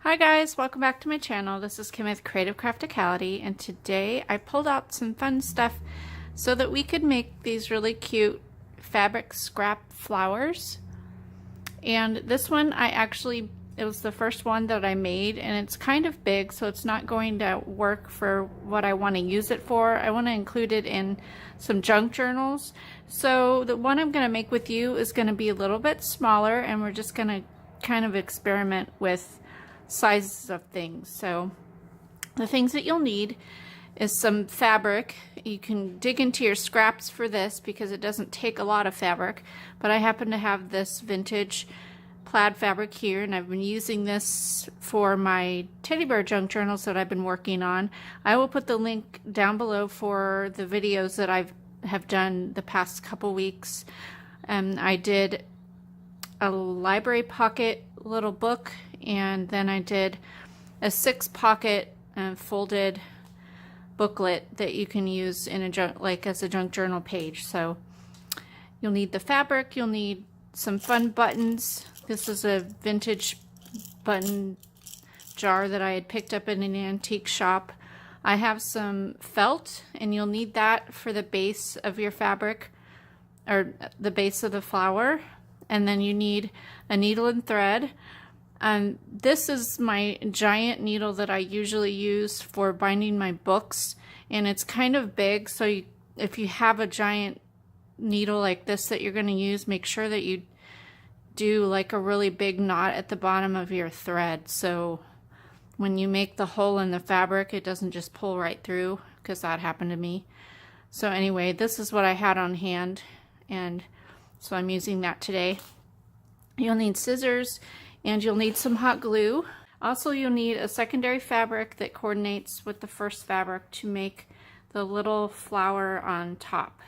Hi guys, welcome back to my channel. This is Kim with Creative Crafticality, and today I pulled out some fun stuff so that we could make these really cute fabric scrap flowers. And this one it was the first one that I made, and it's kind of big, so it's not going to work for what I want to use it for. I want to include it in some junk journals. So the one I'm going to make with you is going to be a little bit smaller, and we're just going to kind of experiment with sizes of things. So the things that you'll need is some fabric. You can dig into your scraps for this because it doesn't take a lot of fabric, but I happen to have this vintage plaid fabric here, and I've been using this for my teddy bear junk journals that I've been working on. I will put the link down below for the videos that I have done the past couple weeks. I did a library pocket little book, and then I did a 6-pocket folded booklet that you can use in as a junk journal page. So you'll need the fabric, you'll need some fun buttons. This is a vintage button jar that I had picked up in an antique shop. I have some felt, and you'll need that for the base of your fabric, or the base of the flower. And then you need a needle and thread. This is my giant needle that I usually use for binding my books, and it's kind of big, so if you have a giant needle like this that you're going to use, make sure that you do like a really big knot at the bottom of your thread, so when you make the hole in the fabric it doesn't just pull right through, because that happened to me. So anyway, this is what I had on hand, and so I'm using that today. You'll need scissors, and you'll need some hot glue. Also, you'll need a secondary fabric that coordinates with the first fabric to make the little flower on top.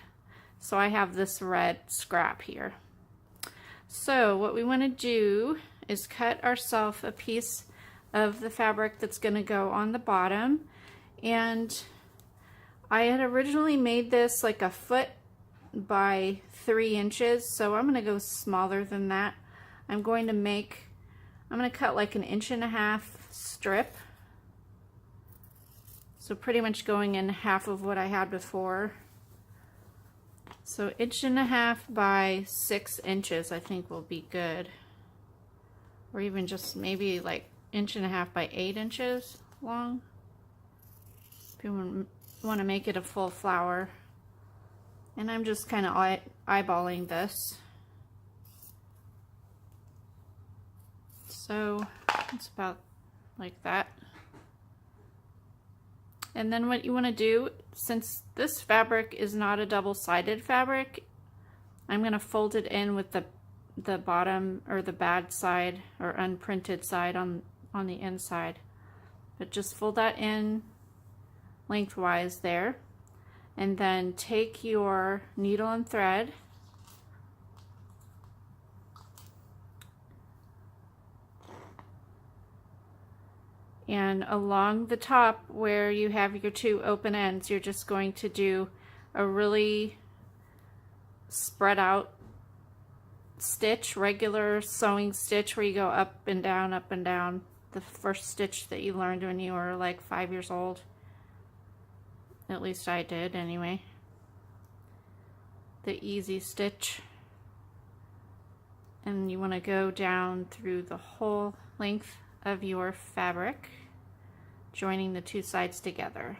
So I have this red scrap here. So what we want to do is cut ourselves a piece of the fabric that's going to go on the bottom. And I had originally made this like 1 foot by 3 inches, so I'm going to go smaller than that. I'm going to cut like an 1.5 inch strip, so pretty much going in half of what I had before. So 1.5 inches by 6 inches I think will be good, or even just maybe like 1.5 inches by 8 inches long if you want to make it a full flower. And I'm just kind of eyeballing this. So it's about like that. And then what you want to do, since this fabric is not a double-sided fabric, I'm going to fold it in with the bottom, or the bad side or unprinted side on the inside. But just fold that in lengthwise there. And then take your needle and thread and along the top where you have your 2 open ends, you're just going to do a really spread out stitch, regular sewing stitch, where you go up and down, the first stitch that you learned when you were like 5 years old. At least I did anyway. The easy stitch. And you want to go down through the whole length of your fabric, joining the 2 sides together.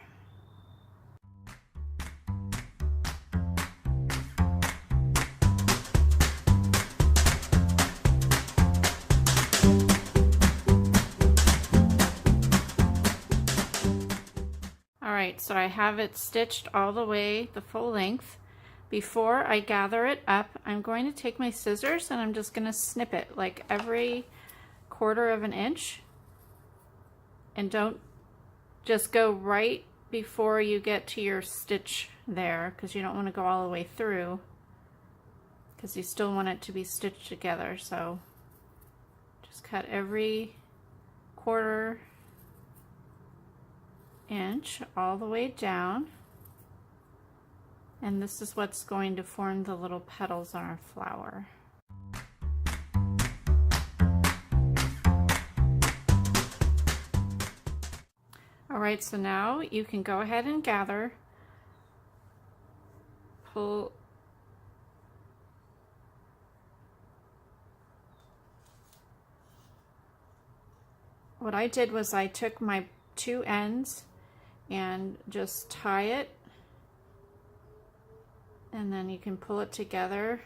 Alright, so I have it stitched all the way, the full length. Before I gather it up, I'm going to take my scissors and I'm just going to snip it like every 1/4 inch. And don't just go right before you get to your stitch there, because you don't want to go all the way through, because you still want it to be stitched together. So just cut every 1/4 inch all the way down, and this is what's going to form the little petals on our flower. Alright, so now you can go ahead and gather. Pull what I did was I took my two ends and just tie it, and then you can pull it together,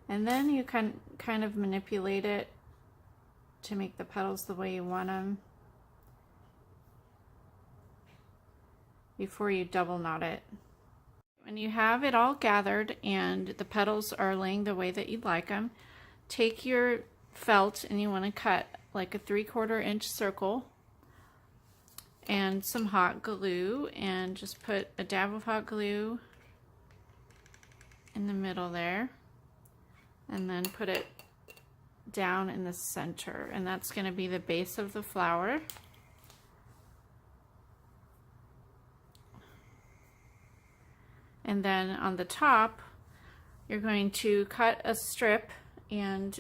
and then you can kind of manipulate it to make the petals the way you want them before you double knot it. When you have it all gathered and the petals are laying the way that you'd like them, take your felt and you want to cut like a 3/4 inch circle and some hot glue, and just put a dab of hot glue in the middle there, and then put it down in the center, and that's going to be the base of the flower. And then on the top you're going to cut a strip, and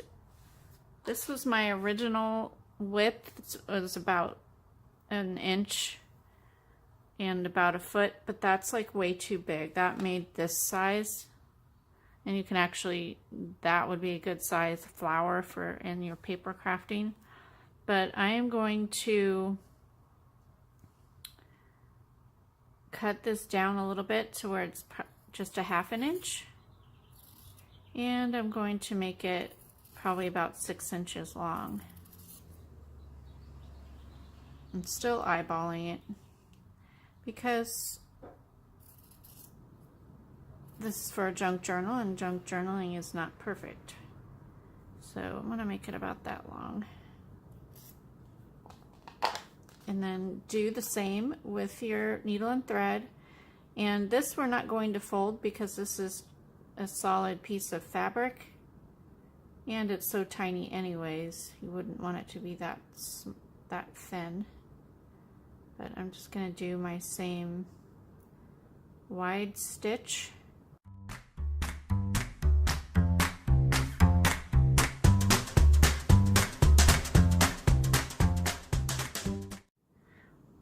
this was my original width. It was about 1 inch and about 1 foot, but that's like way too big. That made this size, and you can actually, that would be a good size flower for in your paper crafting. But I am going to cut this down a little bit to where it's just a 1/2 inch, and I'm going to make it probably about 6 inches long. I'm still eyeballing it because this is for a junk journal, and junk journaling is not perfect. So I'm going to make it about that long. And then do the same with your needle and thread. And this we're not going to fold because this is a solid piece of fabric, and it's so tiny anyways, you wouldn't want it to be that thin. But I'm just going to do my same wide stitch.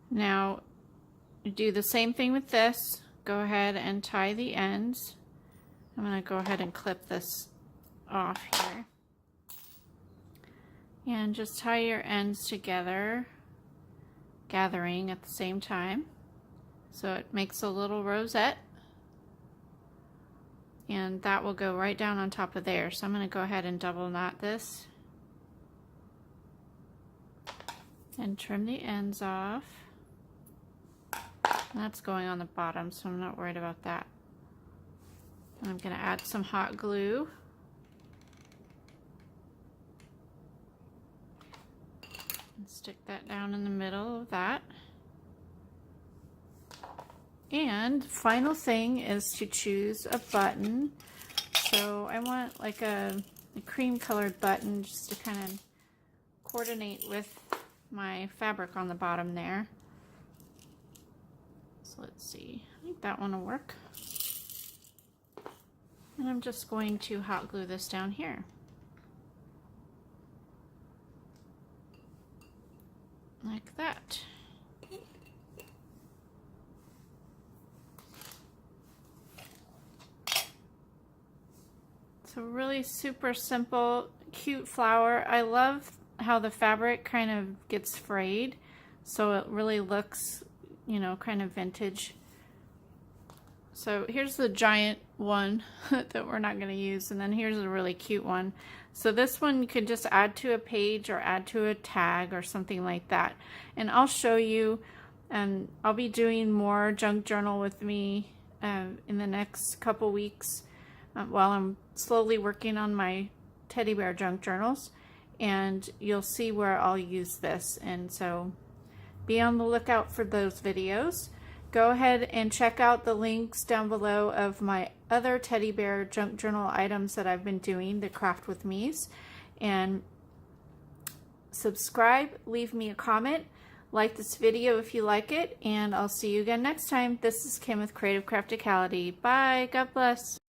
Now do the same thing with this. Go ahead and tie the ends. I'm going to go ahead and clip this off here. And just tie your ends together, gathering at the same time, so it makes a little rosette, and that will go right down on top of there. So I'm going to go ahead and double knot this and trim the ends off. That's going on the bottom, so I'm not worried about that. And I'm going to add some hot glue. And stick that down in the middle of that. And final thing is to choose a button. So I want like a cream colored button just to kind of coordinate with my fabric on the bottom there. So let's see, I think that one will work. And I'm just going to hot glue this down here. Like that. It's a really super simple, cute flower. I love how the fabric kind of gets frayed, so it really looks, you know, kind of vintage. So here's the giant one that we're not going to use, and then here's a really cute one. So this one you could just add to a page or add to a tag or something like that. And I'll show you, and I'll be doing more junk journal with me in the next couple weeks while I'm slowly working on my teddy bear junk journals, and you'll see where I'll use this. And so be on the lookout for those videos. Go ahead and check out the links down below of my other teddy bear junk journal items that I've been doing, the Craft with Me's. And subscribe, leave me a comment, like this video if you like it, and I'll see you again next time. This is Kim with Creative Crafticality. Bye, God bless.